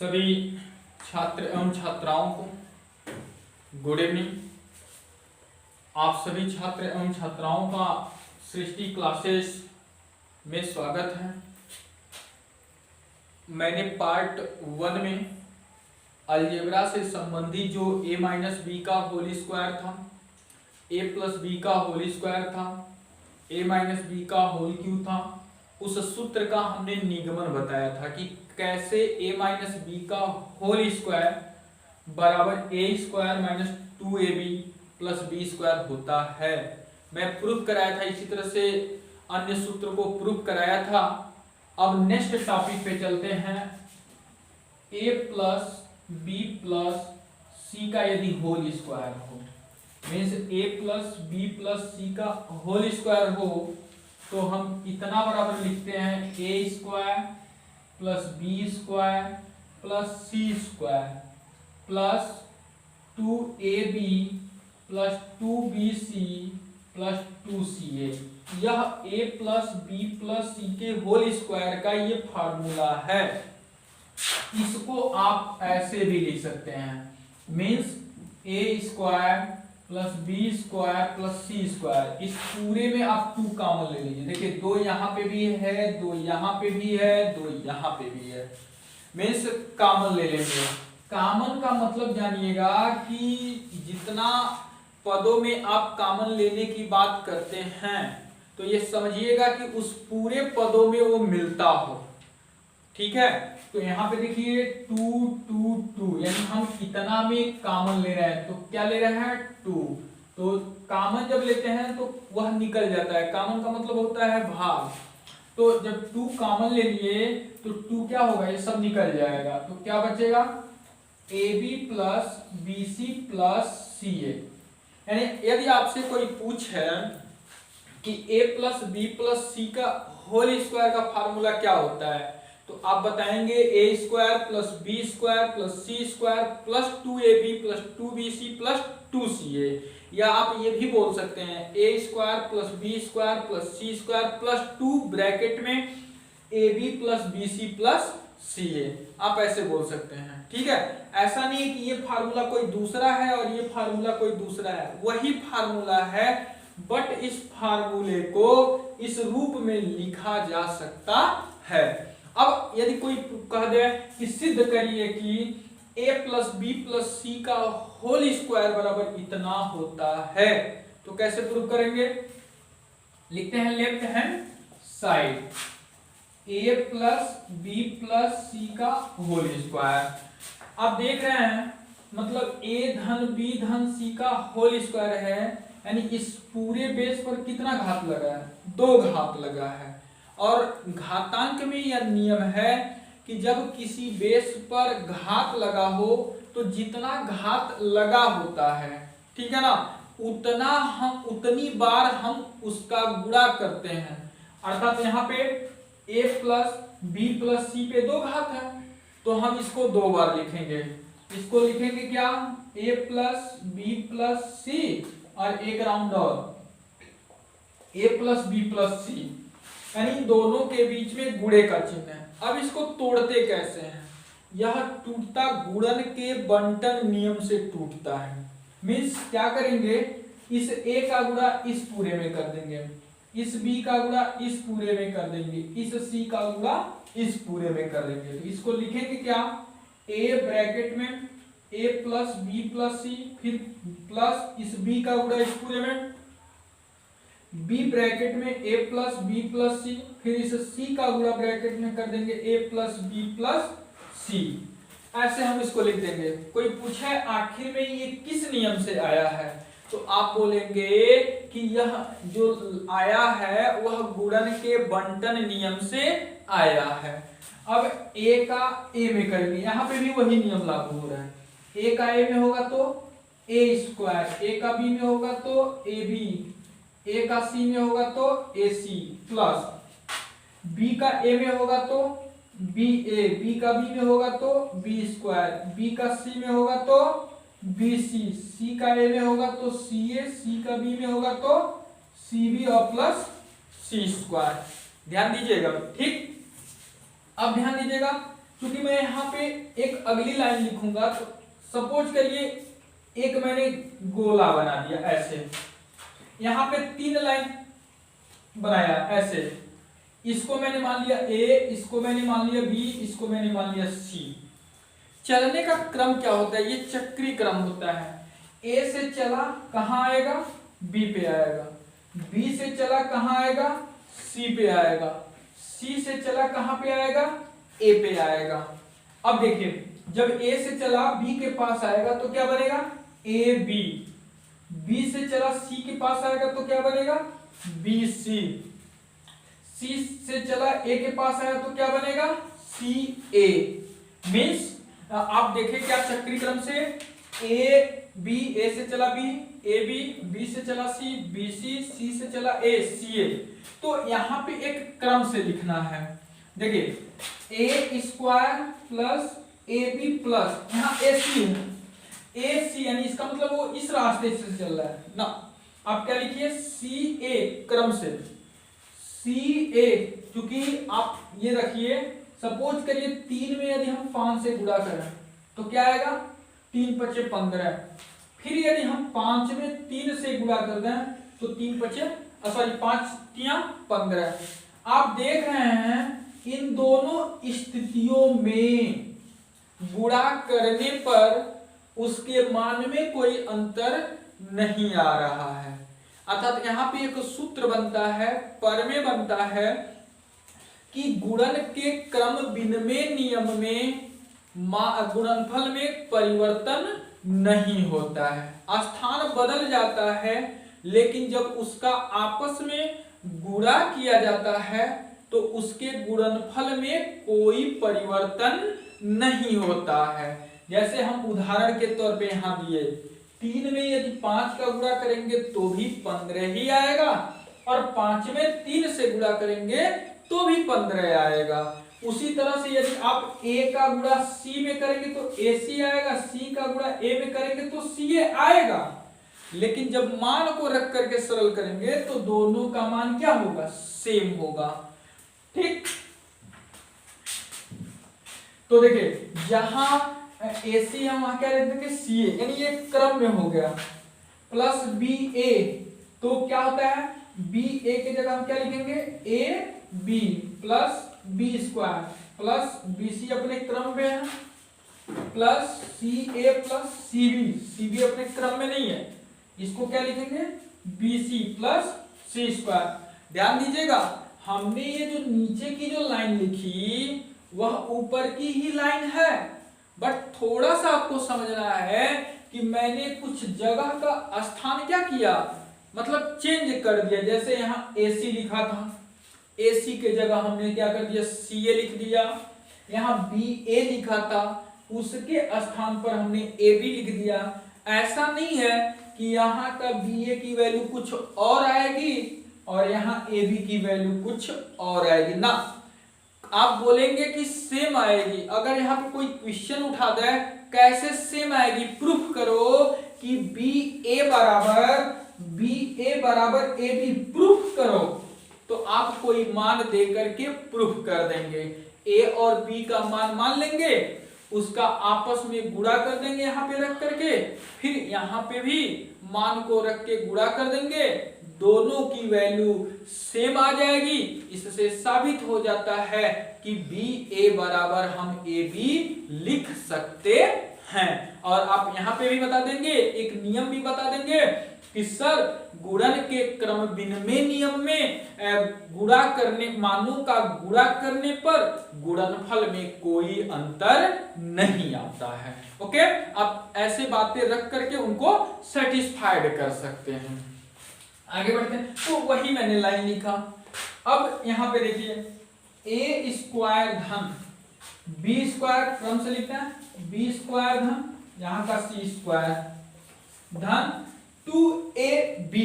सभी छात्र एवं छात्राओं को गुड इवनिंग। आप सभी छात्र एवं छात्राओं का सृष्टि क्लासेस में स्वागत है। मैंने पार्ट 1 में अलजेब्रा से संबंधित जो a माइनस बी का होल स्क्वायर था, a प्लस बी का होल स्क्वायर था, a माइनस बी का होल क्यूब था, उस सूत्र का हमने निगमन बताया था कि कैसे a माइनस बी का होल स्क्वायर बराबर a स्क्वायर minus 2ab plus B square होता है। मैं प्रूफ कराया था, इसी तरह से अन्य सूत्र को प्रूफ कराया था। अब नेक्स्ट टॉपिक पे चलते हैं। a plus B plus C का यदि होल स्क्वायर हो, means a plus B plus C का होल स्क्वायर हो, तो हम इतना बराबर लिखते हैं a square plus B square plus C square plus 2ab plus 2bc plus 2ca। यह a plus B plus C के होल स्क्वायर का ये फार्मूला है। इसको आप ऐसे भी लिख सकते हैं, means a square plus B square plus C square. इस पूरे में आप 2 कॉमन ले लीजिए। देखिए 2 यहाँ पे भी है, 2 यहाँ पे भी है, 2 यहाँ पे भी है, मीन्स कॉमन ले लेंगे। कॉमन का मतलब जानिएगा कि जितना पदों में आप कॉमन लेने की बात करते हैं तो ये समझिएगा कि उस पूरे पदों में वो मिलता हो। ठीक है, तो यहाँ पे देखिए 2 2 2, यानी हम इतना में कॉमन ले रहे हैं, तो क्या ले रहे हैं 2। तो कॉमन जब लेते हैं तो वह निकल जाता है। कॉमन का मतलब होता है भाग। तो जब 2 कॉमन ले लिए तो 2 क्या होगा, ये सब निकल जाएगा। तो क्या बचेगा ab plus bc plus ca। यानी यदि आपसे कोई पूछे कि a plus B plus C का होल स्क्वायर का फार्मूला क्या होता है, तो आप बताएंगे a square plus B square plus C square plus 2ab plus 2bc plus 2ca। या आप ये भी बोल सकते हैं a square plus B square plus C square plus 2 bracket में ab plus bc plus ca। आप ऐसे बोल सकते हैं। ठीक है, ऐसा नहीं है कि ये फार्मूला कोई दूसरा है और ये फार्मूला कोई दूसरा है, वही फार्मूला है, बट इस फार्मूले को इस रूप में लिखा जा सकता है। अब यदि कोई कह दे कि सिद्ध करिए कि a plus B plus C का होल स्क्वायर बराबर इतना होता है, तो कैसे प्रूव करेंगे? लिखते हैं left hand side a plus B plus C का होल स्क्वायर। आप देख रहे हैं मतलब a धन b धन c का होल स्क्वायर है, यानी इस पूरे बेस पर कितना घात लगा है? 2 घात लगा है। और घातांक में यह नियम है कि जब किसी बेस पर घात लगा हो तो जितना घात लगा होता है, ठीक है ना, उतनी बार हम उसका गुणा करते हैं। अर्थात यहाँ पे a प्लस बी प्लस सी पे 2 घात है, तो हम इसको 2 बार लिखेंगे। इसको लिखेंगे क्या? a प्लस बी प्लस सी और एक राउंड और a प्लस बी प्लस सी, यानी दोनों के बीच में गुणे का चिन्ह है। अब इसको तोड़ते कैसे हैं? यह टूटता गुणन के बंटन नियम से टूटता है। मीन्स क्या करेंगे, इस a का गुणा इस पूरे में कर देंगे, इस b का गुणा इस पूरे में कर देंगे, इस c का गुणा इस पूरे में कर देंगे। तो इसको लिखेंगे क्या? a ब्रैकेट में a प्लस बी प्लस सी, फिर प्लस इस b का गुणा इस पूरे में, b ब्रैकेट में a प्लस बी प्लस सी, फिर इस c का गुणा ब्रैकेट में कर देंगे a प्लस बी प्लस सी। ऐसे हम इसको लिख देंगे। कोई पूछे आखिर में ये किस नियम से आया है, तो आप बोलेंगे कि यह जो आया है वह गुणन के बंटन नियम से आया है। अब a का a में करेंगे, यहाँ पे भी वही नियम लागू हो रहा है। a का a में होगा तो a स्क्वायर, a का b में होगा तो ab, a का c में होगा तो ac प्लस b का a में होगा तो ba, b का b में होगा तो b स्क्वायर, b का c में होगा तो bc, c का a में होगा तो ca, c का b में होगा तो cb और प्लस c स्क्वायर। ध्यान दीजिएगा। ठीक, अब ध्यान दीजिएगा क्योंकि मैं यहाँ पे एक अगली लाइन लिखूंगा, तो सपोज करिए एक मैंने गोला बना दिया ऐसे, यहाँ पे 3 लाइन बनाया ऐसे, इसको मैंने मान लिया ए, इसको मैंने मान लिया बी, इसको मैंने मान लिया सी। चलने का क्रम क्या होता है, ये चक्रीय क्रम होता है। ए से चला कहाँ आएगा, बी पे आएगा, बी से चला कहाँ आएगा, सी पे आएगा, सी से चला कहाँ पे आएगा, ए पे आएगा। अब देखिए जब ए से चला बी के पास आएगा तो क्या बनेगा, ए बी, बी से चला सी के पास आएगा तो क्या बनेगा, बी सी, सी से चला ए के पास आया तो क्या बनेगा, सी ए। मीन्स आप देखें क्या चक्रीय क्रम से, ए बी, ए से चला बी, ए बी, बी से चला सी, बी सी, सी से चला ए, सी ए। तो यहाँ पे एक क्रम से लिखना है। देखिए A square plus A B plus यहाँ ए सी है, ए सी यानी इसका मतलब वो इस रास्ते से चल रहा है ना। आप क्या लिखिए, सी ए क्रम से, सी ए, क्योंकि आप ये रखिए सपोज करिए 3 में यदि हम 5 से गुणा करें तो क्या आएगा, 3 पचे 15। फिर यदि हम 5 में 3 से गुणा कर दें तो 3 पचे सॉरी 5 तियां 15। आप देख रहे हैं इन दोनों स्थितियों में गुणा करने पर उसके मान में कोई अंतर नहीं आ रहा है। अर्थात यहाँ पे एक सूत्र बनता है, प्रमेय बनता है कि गुणन के क्रम विनिमय नियम में गुणनफल में परिवर्तन नहीं होता है। स्थान बदल जाता है लेकिन जब उसका आपस में गुणा किया जाता है तो उसके गुणनफल में कोई परिवर्तन नहीं होता है। जैसे हम उदाहरण के तौर पे यहाँ दिए, 3 में यदि 5 का गुणा करेंगे तो भी 15 ही आएगा, और 5 में 3 से गुणा करेंगे तो भी 15 आएगा। उसी तरह से यदि आप a का गुणा c में करेंगे तो ac आएगा, c का गुणा a में करेंगे तो ca आएगा। लेकिन जब मान को रख करके सरल करेंगे तो दोनों का मान क्या होगा, सेम होगा। ठीक, तो देखिए जहां ac हम वहां क्या लिख देंगे ca, यानी ये क्रम में हो गया, प्लस ba, तो क्या होता है ba की जगह हम क्या लिखेंगे, ab plus B square plus B C अपने क्रम में है, plus C A plus C B, C B अपने क्रम में नहीं है, इसको क्या लिखेंगे B C plus C square. ध्यान दीजिएगा हमने ये जो नीचे की जो लाइन लिखी वह ऊपर की ही लाइन है, बट थोड़ा सा आपको समझना है कि मैंने कुछ जगह का स्थान क्या किया, मतलब चेंज कर दिया। जैसे यहाँ AC लिखा था, AC के जगह हमने क्या कर दिया CA लिख दिया। यहाँ BA लिखा था उसके स्थान पर हमने AB लिख दिया। ऐसा नहीं है कि यहाँ का BA की वैल्यू कुछ और आएगी और यहाँ AB की वैल्यू कुछ और आएगी ना। आप बोलेंगे कि सेम आएगी, अगर यहाँ पे कोई क्वेश्चन उठा दे कैसे सेम आएगी, प्रूफ करो कि BA बराबर AB, प्रूफ करो, तो आप कोई मान दे करके प्रूफ कर देंगे। A और B का मान मान लेंगे, उसका आपस में गुणा कर देंगे यहाँ पे रख करके, फिर यहाँ पे भी मान को रख के गुणा कर देंगे, दोनों की वैल्यू सेम आ जाएगी। इससे साबित हो जाता है कि BA बराबर हम AB लिख सकते हैं। और आप यहाँ पे भी बता देंगे, एक नियम भी बता देंगे कि सर गुणन के क्रम विनिमय नियम में गुणा करने, मानों का गुणा करने पर गुणनफल में कोई अंतर नहीं आता है। ओके, आप ऐसे बातें रख करके उनको सेटिस्फाइड कर सकते हैं। आगे बढ़ते हैं, तो वही मैंने लाइन लिखा। अब यहाँ पे देखिए ए स्क्वायर धन बी स्क्वायर, क्रम से लिखते हैं, बी स्क्वायर धन यहाँ का सी स्क्वायर धन 2ab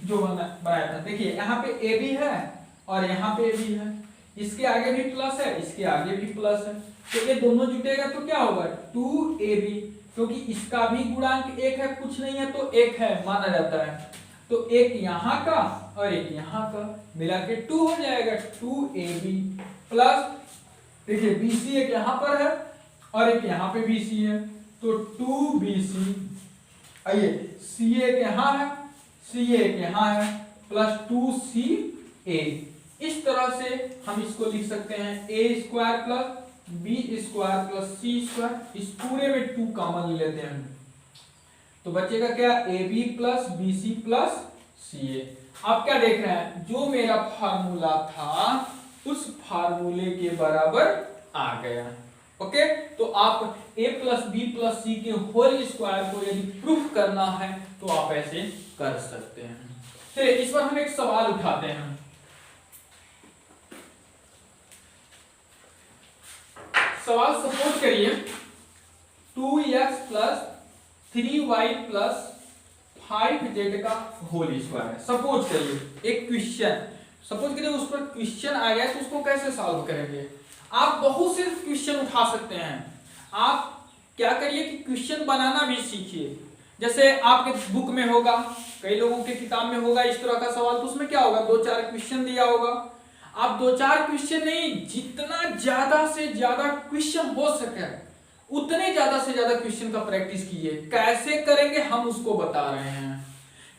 जो बनाया था। देखिए यहाँ पे ab है और यहाँ पे ab है, इसके आगे भी प्लस है, इसके आगे भी प्लस है, तो ये दोनों जुटेगा तो क्या होगा 2ab, क्योंकि इसका भी गुणांक 1 है, कुछ नहीं है तो 1 है माना जाता है। तो एक यहाँ का और एक यहाँ का मिला के 2 हो जाएगा, 2ab प्लस देखिए BC एक यहाँ पर है और एक यहाँ पे BC है, तो 2BC, आइए CA एक यहाँ है, CA एक यहाँ है, प्लस 2CA। इस तरह से हम इसको लिख सकते हैं a² plus b² plus c²। इस पूरे में 2 कॉमन ले लेते हैं, तो बचेगा क्या, AB plus BC plus CA। आप क्या देख रहे हैं, जो मेरा फार्मूला था उस फार्मूले के बराबर आ गया। ओके, तो आप a plus B plus C के होल स्क्वायर को यदि प्रूफ करना है तो आप ऐसे कर सकते हैं। चलिए इस पर हम एक सवाल उठाते हैं। सवाल सपोज करिए 2x plus 3y plus 5z का होल स्क्वायर। सपोज करिए एक क्वेश्चन, सपोज करिए उस पर क्वेश्चन आ गया तो उसको कैसे सॉल्व करेंगे। आप बहुत से क्वेश्चन उठा सकते हैं। आप क्या करिए कि क्वेश्चन बनाना भी सीखिए। जैसे आपके बुक में होगा, कई लोगों के किताब में होगा इस तरह का सवाल, तो उसमें क्या होगा, 2-4 क्वेश्चन दिया होगा। आप 2-4 क्वेश्चन नहीं, जितना ज्यादा से ज्यादा क्वेश्चन हो सके उतने ज्यादा से ज्यादा क्वेश्चन का प्रैक्टिस कीजिए। कैसे करेंगे हम उसको बता रहे हैं।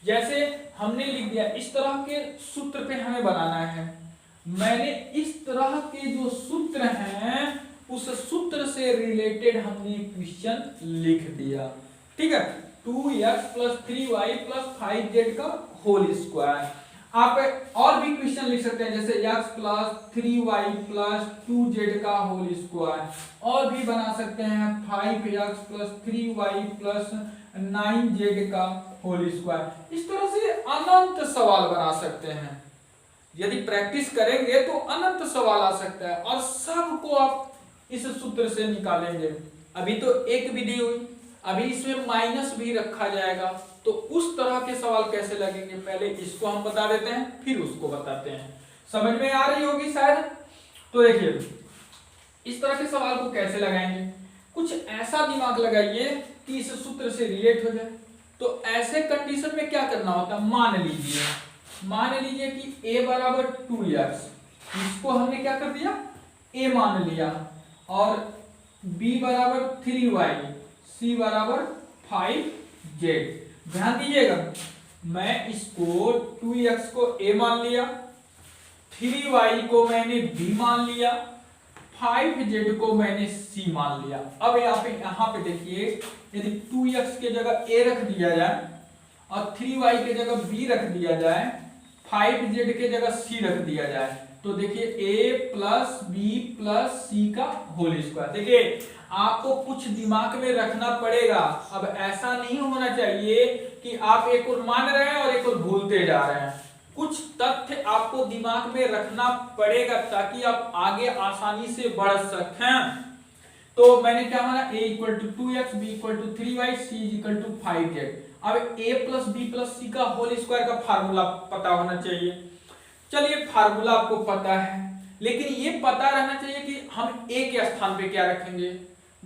जैसे हमने लिख दिया इस तरह के सूत्र पे हमें बनाना है, मैंने इस तरह के जो सूत्र हैं उस सूत्र से रिलेटेड हमने क्वेश्चन लिख दिया। ठीक है, 2x plus 3y plus 5z का होल स्क्वायर। आप और भी क्वेश्चन लिख सकते हैं, जैसे x plus 3y plus 2z का होल स्क्वायर। और भी बना सकते हैं 5x plus 3y plus 9z का होल स्क्वायर। इस तरह से अनंत सवाल बना सकते हैं। यदि प्रैक्टिस करेंगे तो अनंत सवाल आ सकता है और सबको आप इस सूत्र से निकालेंगे। अभी तो एक विधि हुई, अभी इसमें माइनस भी रखा जाएगा, तो उस तरह के सवाल कैसे लगेंगे पहले इसको हम बता देते हैं, फिर उसको बताते हैं। समझ में आ रही होगी शायद। तो देखिए इस तरह के सवाल को कैसे लगाएंगे, कुछ ऐसा दिमाग लगाइए कि इस सूत्र से रिलेट हो जाए। तो ऐसे कंडीशन में क्या करना होता है, मान लीजिए कि a बराबर 2x, इसको हमने क्या कर दिया, a मान लिया, और b बराबर 3y, c बराबर 5z। ध्यान दीजिएगा, मैं इसको 2x को a मान लिया, 3y को मैंने b मान लिया, 5z को मैंने c मान लिया। अब यहाँ पे देखिए, यदि 2x के जगह a रख दिया जाए और 3y के जगह b रख दिया जाए, 5z के जगह c रख दिया जाए, तो देखिए a plus B plus C का होल स्क्वायर। देखिए आपको कुछ दिमाग में रखना पड़ेगा। अब ऐसा नहीं होना चाहिए कि आप एक और मान रहे हैं और एक और भूलते जा रहे हैं। कुछ तथ्य आपको दिमाग में रखना पड़ेगा ताकि आप आगे आसानी से बढ़ सकें। तो मैंने क्या माना, a equal to 2x, b equal to 3y, c equal to 5z। अब a plus B plus C का होल स्क्वायर का फार्मूला पता होना चाहिए। चलिए फार्मूला आपको पता है, लेकिन ये पता रहना चाहिए कि हम a के स्थान पे क्या रखेंगे,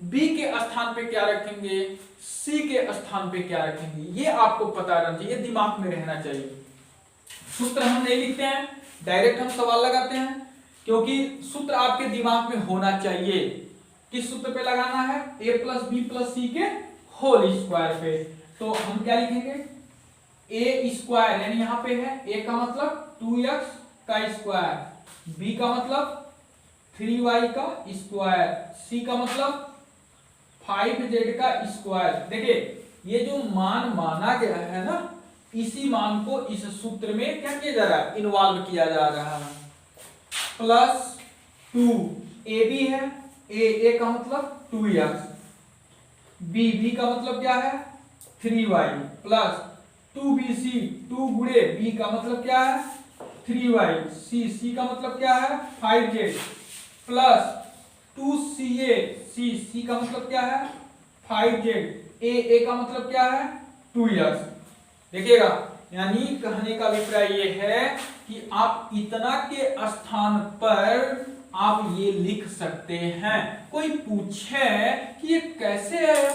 b के स्थान पे क्या रखेंगे, c के स्थान पे क्या रखेंगे, ये आपको पता रहना चाहिए, दिमाग में रहना चाहिए। सूत्र हम नहीं लिखते हैं, डायरेक्ट हम सवाल लगाते हैं, क्योंकि सूत्र आपके दिमाग में होना चाहिए। किस सूत्र पे लगाना है, a plus B plus C के होल स्क्वायर पे। तो हम क्या लिखेंगे, a स्क्वायर, यानी यहाँ पे है a का मतलब 2x का स्क्वायर, b का मतलब 3y का स्क्वायर, c का मतलब 5z का स्क्वायर। देखिए ये जो मान माना गया है ना, इसी मान को इस सूत्र में क्या किया जा रहा है, इन्वॉल्व किया जा रहा है। प्लस 2 ab है, a का मतलब 2x, b का मतलब क्या है 3y, प्लस 2bc, 2 गुणे b का मतलब क्या है 3y, c का मतलब क्या है 5z, प्लस 2ca, c का मतलब क्या है 5z, a का मतलब क्या है 2x। देखिएगा, यानी कहने का अभिप्राय ये है कि आप इतना के स्थान पर आप ये लिख सकते हैं। कोई पूछे कि ये कैसे आया,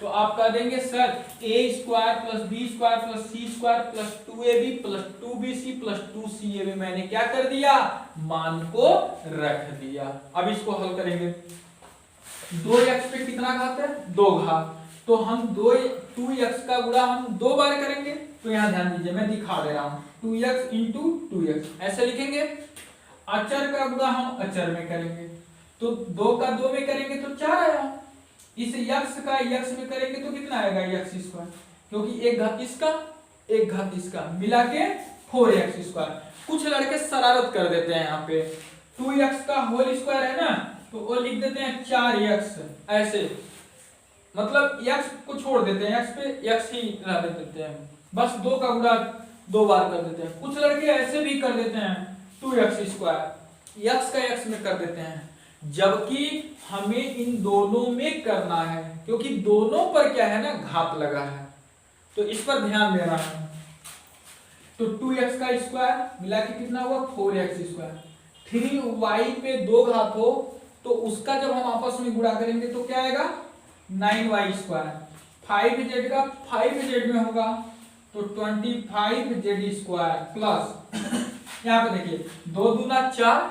तो आप कह देंगे sir a square plus B square plus C square plus 2ab plus 2bc plus 2ca मैंने क्या कर दिया, मान को रख दिया। अब इसको हल करेंगे। 2x पे कितना घात है, 2 घात, तो हम 2x का गुणा हम 2 बार करेंगे। तो यहाँ ध्यान दीजिए मैं दिखा दे रहा हूँ, 2x इंटू 2x ऐसे लिखेंगे। अचर का गुणा हम अचर में करेंगे, तो 2 का 2 में करेंगे तो 4 आया। इस x का x में करेंगे तो कितना आएगा, x स्क्वायर, क्योंकि एक घात इसका एक घात इसका मिला के 4x स्क्वायर। कुछ लड़के शरारत कर देते हैं, यहाँ पे 2x का होल स्क्वायर है ना, तो वो लिख देते हैं 4x ऐसे, मतलब x को छोड़ देते हैं, x पे x ही रह देते हैं, बस 2 का गुणा 2 बार कर देते हैं। कुछ लड़के ऐसे भी कर देते हैं 2x स्क्वायर x का x में कर देते हैं, जबकि हमें इन दोनों में करना है, क्योंकि दोनों पर क्या है ना, घात लगा है, तो इस पर ध्यान देना है। तो 2x का स्क्वायर मिला के कितना हुआ, 4x स्क्वायर। 3y पे 2 घात हो तो उसका जब हम आपस में गुणा करेंगे तो क्या आएगा, 9y स्क्वायर। 5z का 5z में होगा तो 25z स्क्वायर प्लस यहाँ पे देखिए 2 दूना 4,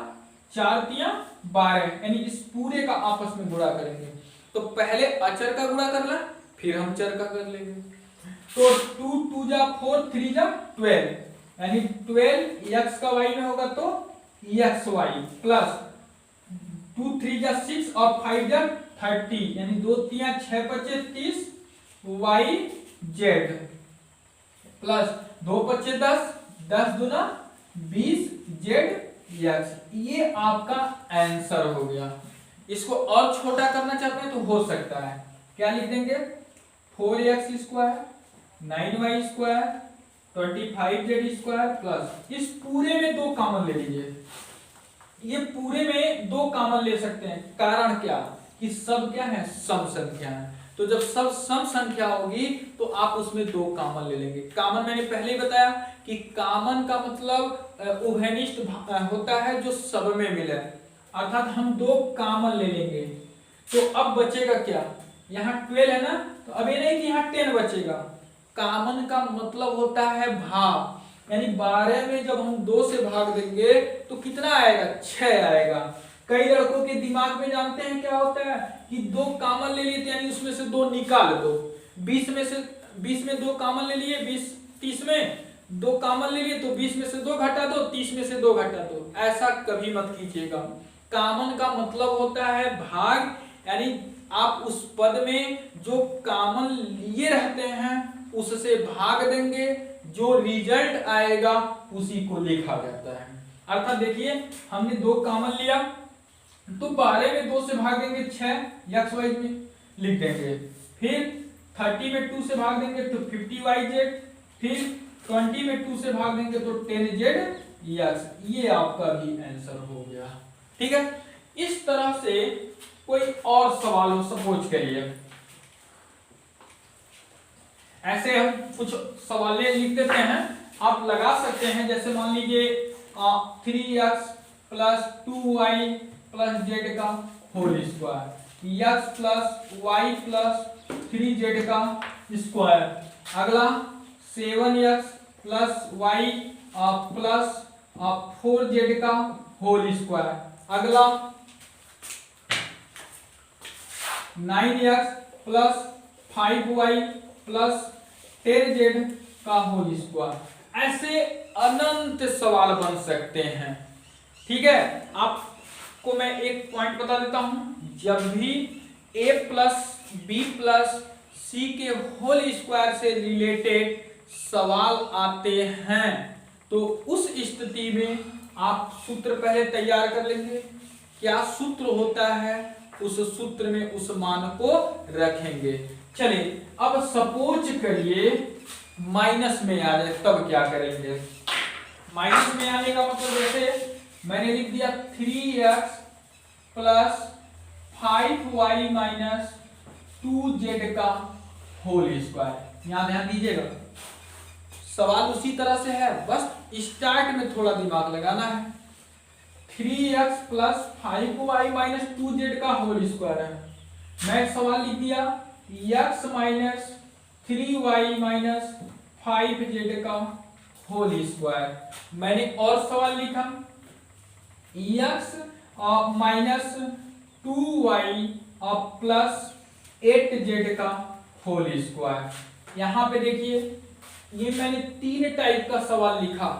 4 तिया 12, यानी इस पूरे का आपस में गुणा करेंगे। तो पहले अचर का गुणा करना, फिर हम चर का कर लेंगे। तो 2 2 जा 4, 3 जा 12, यानी 12 x का y में होगा तो xy प्लस 2 3 जा 6 और 5 जा 30, यानी 2 तिया 6 बचे 30 yz प्लस 2 बचे 10, 10 दूना 20 z x। ये आपका आंसर हो गया। इसको और छोटा करना चाहते हैं तो हो सकता है, क्या लिख देंगे, 4x square 9y square 25z square plus इस पूरे में 2 कॉमन ले लीजिए। ये पूरे में 2 कॉमन ले सकते हैं, कारण क्या कि सब क्या है, सम संख्या है। तो जब सब सम संख्या होगी तो आप उसमें 2 कॉमन ले लेंगे। कॉमन मैंने पहले ही बताया कि कॉमन का मतलब उभयनिष्ठ होता है जो सब में मिले, अर्थात हम 2 कॉमन ले लेंगे। तो अब बचेगा क्या, यहाँ 12 है ना, तो अब ये नहीं कि यहाँ 10 बचेगा। कॉमन का मतलब होता है भाग, यानी 12 में जब हम 2 से भाग देंगे तो कितना आएगा, 6 आएगा। कई लड़कों के दिमाग में जानते हैं क्या होता है कि 2 कॉमन ले लिए यानी उसमें से 2 निकाल दो, 20 में 2 कॉमन ले लिए, 20 30 में 2 कॉमन ले लिए तो 20 में से 2 घटा दो, 30 में से 2 घटा दो, ऐसा कभी मत कीजिएगा। कॉमन का मतलब होता है भाग, यानी आप उस पद में जो कॉमन लिए रहते हैं उससे भाग देंगे, जो रिजल्ट आएगा उसी को लिखा जाता है। अर्थात देखिए हमने 2 कॉमन लिया तो 12 में 2 से भाग देंगे 6 x y में लिख देंगे, फिर 30 में 2 से भाग देंगे तो 50 yz, फिर 20 में 2 से भाग देंगे तो 10z x। ये आपका भी आंसर हो गया। ठीक है, इस तरह से कोई और सवाल हो, सपोज करिए ऐसे हम कुछ सवालें लिख देते हैं, आप लगा सकते हैं। जैसे मान लीजिए 3x plus 2y plus z का whole square, x plus y plus 3z का स्क्वायर। अगला 7x plus y plus 4z का होल स्क्वायर। अगला 9x plus 5y plus 10z का होल स्क्वायर। ऐसे अनंत सवाल बन सकते हैं। ठीक है, आपको मैं एक पॉइंट बता देता हूं, जब भी a plus B plus C के होल स्क्वायर से रिलेटेड सवाल आते हैं तो उस स्थिति में आप सूत्र पहले तैयार कर लेंगे। क्या सूत्र होता है, उस सूत्र में उस मान को रखेंगे। चलिए अब सपोज करिए माइनस में आ जाए, तब क्या करेंगे। माइनस में आने का मतलब जैसे मैंने लिख दिया 3x plus 5y minus 2z का होल स्क्वायर। यहां ध्यान दीजिएगा, सवाल उसी तरह से है, बस स्टार्ट में थोड़ा दिमाग लगाना है। 3x plus 5y minus 2z का होल स्क्वायर है। मैं एक सवाल लिख दिया x minus 3y minus 5z का होल स्क्वायर। मैंने और सवाल लिखा x minus 2y plus 8z का होल स्क्वायर। यहां पे देखिए ये मैंने 3 टाइप का सवाल लिखा।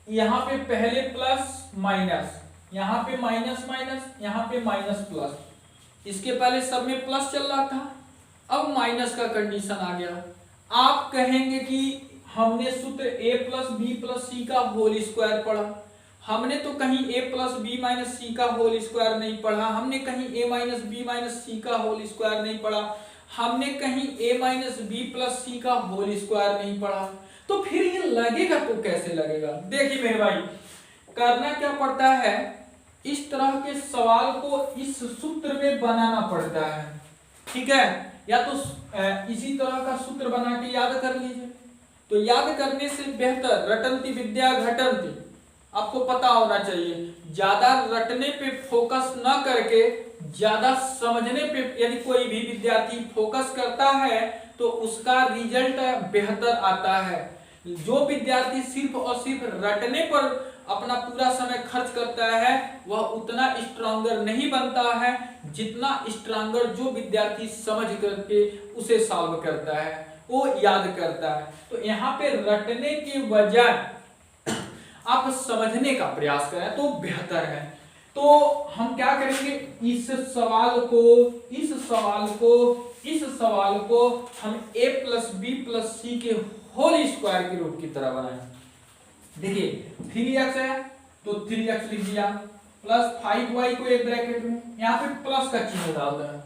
यहां पे पहले प्लस माइनस, यहां पे माइनस माइनस, यहां पे माइनस प्लस। इसके पहले सब में प्लस चल रहा था, अब माइनस का कंडीशन आ गया। आप कहेंगे कि हमने सूत्र a plus B plus C का होल स्क्वायर पढ़ा, हमने तो कहीं a प्लस बी माइनस सी का होल स्क्वायर नहीं पढ़ा, हमने कहीं a माइनस बी माइनस सी का होल स्क्वायर नहीं पढ़ा, हमने कहीं a minus B plus C का होल स्क्वायर नहीं पढ़ा, तो फिर ये लगेगा तो कैसे लगेगा? देखिए मेरे भाई, करना क्या पड़ता है, इस तरह के सवाल को इस सूत्र में बनाना पड़ता है, ठीक है? या तो इसी तरह का सूत्र बना के याद कर लीजिए। तो याद करने से बेहतर रटंती विद्या घटंती, आपको पता होना चाहिए। ज्यादा रटने पे फोकस न करके ज्यादा समझने पे यदि कोई भी विद्यार्थी फोकस करता है तो उसका रिजल्ट बेहतर आता है। जो विद्यार्थी सिर्फ और सिर्फ रटने पर अपना पूरा समय खर्च करता है वह उतना स्ट्रॉन्गर नहीं बनता है जितना स्ट्रॉन्गर जो विद्यार्थी समझ करके उसे सॉल्व करता है, वो याद करता है। तो यहाँ पे रटने के बजाय आप समझने का प्रयास करें तो बेहतर है। तो हम क्या करेंगे, इस सवाल को हम a plus B plus C के होल स्क्वायर के रूप की तरह बनाएं। देखिए 3x है तो 3x लिख दिया, प्लस 5y को एक ब्रैकेट में, यहाँ पे प्लस का चिन्ह डालता है,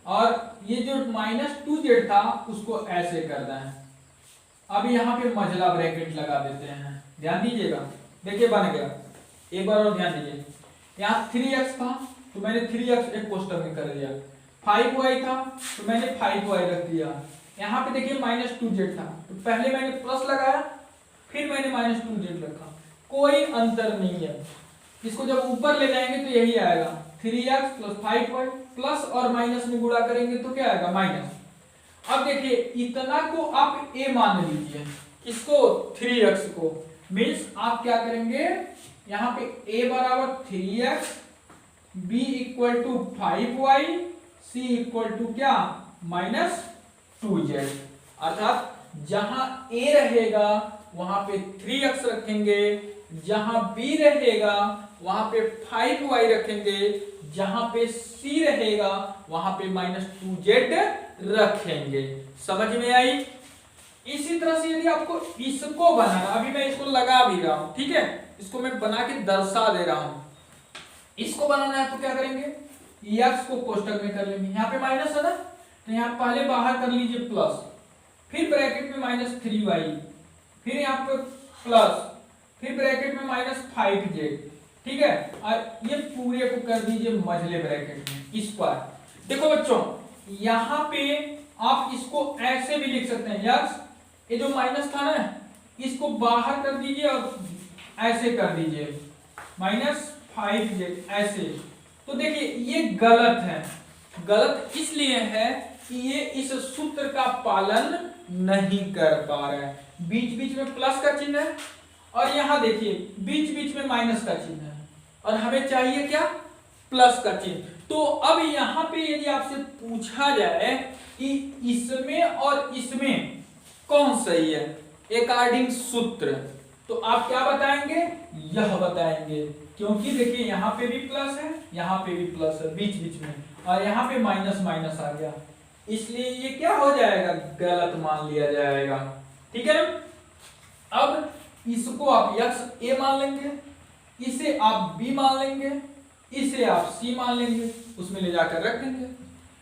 और ये जो माइनस 2z था उसको ऐसे करना है। अब यहाँ पे मझला ब्रैकेट लगा देते हैं, ध्यान दीजिएगा। देखिए बन गया, एक बार और ध्यान दीजिए। यहाँ 3x था तो मैंने 3x एक कोष्टक में कर दिया, 5y था तो मैंने 5y रख दिया। यहाँ पे देखिए माइनस 2z था तो पहले मैंने प्लस लगाया फिर मैंने माइनस 2z रखा, कोई अंतर नहीं है। इसको जब ऊपर ले जाएंगे तो यही आएगा 3x प्लस 5y, प्लस और माइनस में गुणा करेंगे तो क्या आएगा माइनस। अब देखिए इतना को आप a मान लीजिए, किसको, 3x को। मीन्स आप क्या करेंगे, यहाँ पे a बराबर 3x, b equal to 5y, c equal to क्या, माइनस 2z। अर्थात जहां a रहेगा वहां पे 3x रखेंगे, जहां b रहेगा वहां पे 5y रखेंगे, जहां पे c रहेगा वहां पे माइनस 2z रखेंगे। समझ में आई? इसी तरह से यदि आपको इसको बनाना, अभी मैं इसको लगा भी रहा हूं, ठीक है, इसको मैं बना के दर्शा दे रहा हूं। इसको बनाना है तो क्या करेंगे, x को कोष्टक में कर लेंगे, यहाँ पे माइनस है ना तो यहाँ पहले बाहर कर लीजिए प्लस, फिर ब्रैकेट में माइनस 3y, फिर यहाँ पे प्लस, फिर ब्रैकेट में माइनस 5z, ठीक है, और ये पूरे को कर दीजिए मझले ब्रैकेट में स्क्वायर। देखो बच्चों यहाँ पे आप इसको ऐसे भी लिख सकते हैं, यस ये जो माइनस था ना इसको बाहर कर दीजिए और ऐसे कर दीजिए माइनस 5z ऐसे। तो देखिए ये गलत है, गलत इसलिए है कि ये इस सूत्र का पालन नहीं कर पा रहा है। बीच बीच में प्लस का चिन्ह है और यहाँ देखिए बीच बीच में माइनस का चिन्ह है और हमें चाहिए क्या, प्लस का चिन्ह। तो अब यहाँ पे यदि आपसे पूछा जाए कि इसमें और इसमें कौन सही है अकॉर्डिंग सूत्र, तो आप क्या बताएंगे, यह बताएंगे, क्योंकि देखिए यहाँ पे भी प्लस है, यहाँ पे भी प्लस है बीच बीच में, और यहाँ पे माइनस माइनस आ गया, इसलिए ये क्या हो जाएगा, गलत मान लिया जाएगा। ठीक है, अब इसको आप x a मान लेंगे, इसे आप b मान लेंगे, इसे आप c मान लेंगे, उसमें ले जाकर रख देंगे।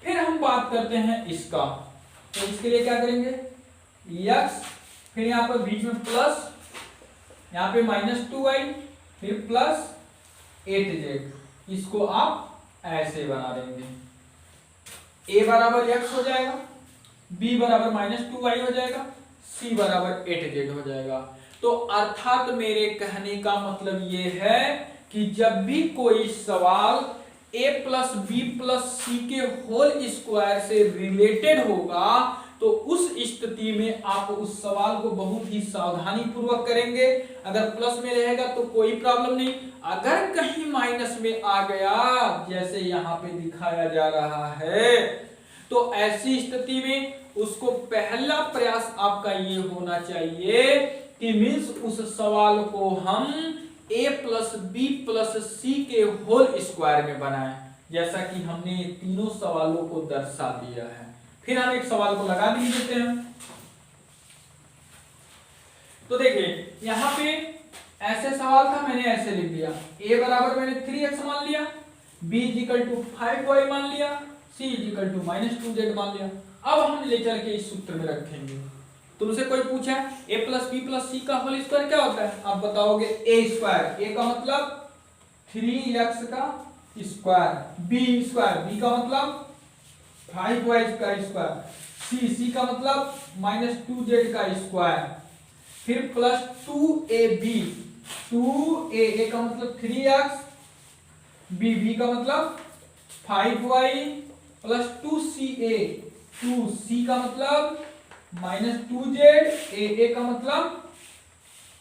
फिर हम बात करते हैं इसका, तो इसके लिए क्या करेंगे, x, फिर यहाँ पर बीच में प्लस, यहाँ पे माइनस 2y, फिर प्लस 8z, इसको आप ऐसे बना देंगे। a बराबर x हो जाएगा, b बराबर माइनस 2y हो जाएगा, c बराबर 8z हो जाएगा। तो अर्थात मेरे कहने का मतलब ये है कि जब भी कोई सवाल a plus B plus C के होल स्क्वायर से रिलेटेड होगा तो उस स्थिति में आप उस सवाल को बहुत ही सावधानी पूर्वक करेंगे। अगर प्लस में रहेगा तो कोई प्रॉब्लम नहीं, अगर कहीं माइनस में आ गया जैसे यहाँ पे दिखाया जा रहा है तो ऐसी स्थिति में उसको पहला प्रयास आपका ये होना चाहिए कि मींस उस सवाल को हम a plus B plus C के होल स्क्वायर में बनाएं, जैसा कि हमने तीनों सवालों को दर्शा दिया है। फिर हम एक सवाल को लगा भी देते हैं। तो देखिए यहां पे ऐसे सवाल था, मैंने ऐसे लिख दिया, a बराबर मैंने 3x मान लिया, b इक्वल टू 5y मान लिया, c इक्वल टू -2z मान लिया। अब हम ले चल के इस सूत्र में रखेंगे। तुमसे कोई पूछा a plus B plus C का होल स्क्वायर क्या होता है, आप बताओगे a स्क्वायर, a का मतलब 3x का स्क्वायर, b स्क्वायर, b का मतलब 5y का स्क्वायर, c का मतलब -2z का स्क्वायर, फिर प्लस 2ab, 2a का मतलब 3x, b का मतलब 5y प्लस 2ca, 2c का मतलब -2z, a का मतलब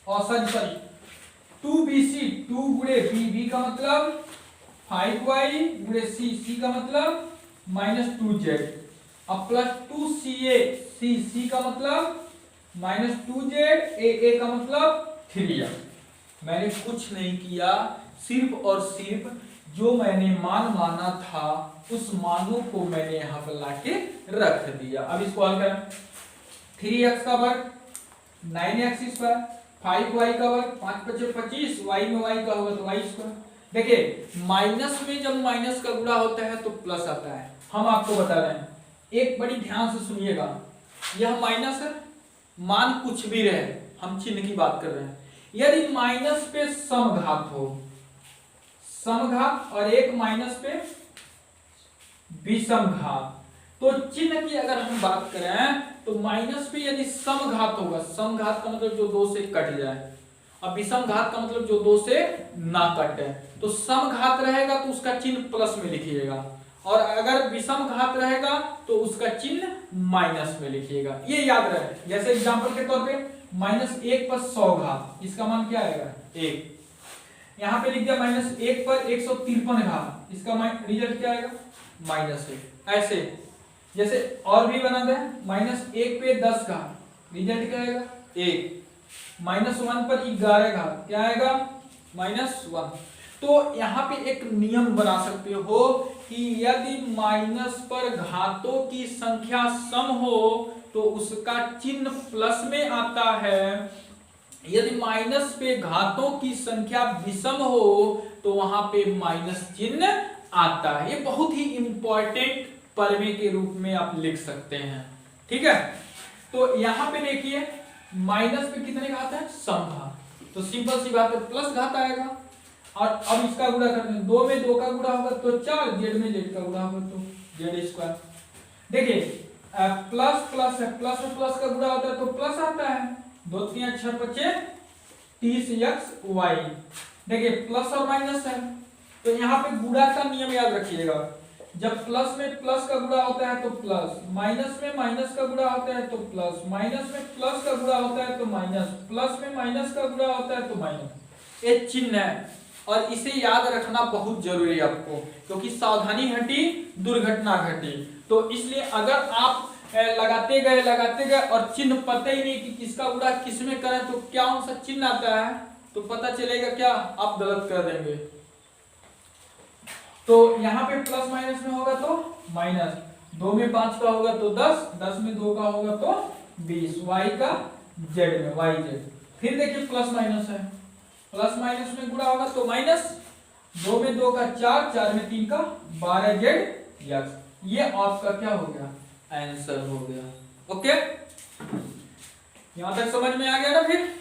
सॉरी 2bc, 2 गुणे b का मतलब 5y गुणे c का मतलब -2z, अब प्लस 2ca, c का मतलब -2z, a का मतलब 3x। मैंने कुछ नहीं किया, सिर्फ और सिर्फ जो मैंने मान माना था उस मानों को मैंने यहाँ पर लाके रख दिया। अब इसको हल करें, 3x का वर्ग 9x स्क्वायर, 5y का वर्ग 5 × 25, y में y का होगा तो y स्क्वायर। देखिए माइनस में जब माइनस का गुणा होता है तो प्लस आता है। हम आपको बता रहे हैं, एक बड़ी ध्यान से सुनिएगा, यह माइनस है, मान कुछ भी रहे, हम चिन्ह की बात कर रहे हैं। यदि माइनस पे समघात हो, समघात, और एक माइनस पे विषमघात, तो चिन्ह की अगर हम बात करें तो माइनस पे यदि समघात होगा, समघात का मतलब जो 2 से कट जाए, अब विषमघात का मतलब जो 2 से ना कटे, तो समघात रहेगा तो उसका चिन्ह प्लस में लिखिएगा, और अगर विषमघात रहेगा तो उसका चिन्ह माइनस में लिखिएगा। ये याद रहे। जैसे एग्जांपल के तौर पे -1 पर 100 घात, इसका मान क्या आएगा 1। यहाँ पे लिख दिया -1 पर 153 घात, इसका रिजल्ट क्या आएगा -1। ऐसे जैसे और भी बना दे, -1 पे 10 घात, रिजल्ट क्या आएगा 1। -1 पर 11 घात, क्या आएगा -1। तो यहाँ पे एक नियम बना सकते हो कि यदि माइनस पर घातों की संख्या सम हो तो उसका चिन्ह प्लस में आता है, यदि माइनस पे घातों की संख्या विषम हो तो वहां पे माइनस चिन्ह आता है। ये बहुत ही इंपॉर्टेंट परमे के रूप में आप लिख सकते हैं, ठीक है। तो यहाँ पे देखिए माइनस पे कितने घात है, समघात, तो सिंपल सी बात है प्लस घात आएगा। और अब इसका गुणा करते हैं, 2 में 2 का गुणा होगा तो 4, z में z का गुणा होगा तो z स्क्वायर। देखिए प्लस प्लस है, प्लस में प्लस का गुणा होता है तो प्लस आता है, 2 3 6 25 30xy। देखिए प्लस और माइनस है तो यहाँ पे गुणा का नियम याद रखिएगा, जब प्लस में प्लस का गुणा होता है तो प्लस, माइनस में माइनस का गुणा होता है तो प्लस, माइनस में प्लस का गुणा होता है तो माइनस, प्लस में माइनस का गुणा होता है तो माइनस। ये चिन्ह है और इसे याद रखना बहुत जरूरी है आपको, क्योंकि सावधानी हटी दुर्घटना घटी। तो इसलिए अगर आप लगाते गए और चिन्ह पता ही नहीं कि किसका गुणा किस में करें तो क्या उनसा चिन्ह आता है तो पता चलेगा क्या आप गलत कर देंगे। तो यहाँ पे प्लस माइनस में होगा तो माइनस, 2 में 5 का होगा तो 10, 10 में 2 का होगा तो 20, y का z में yz। फिर देखिए प्लस माइनस है, प्लस माइनस में गुणा होगा तो माइनस, 2 में 2 का 4, 4 में 3 का 12z। ये आपका क्या हो गया, आंसर हो गया। ओके, यहां तक समझ में आ गया ना। फिर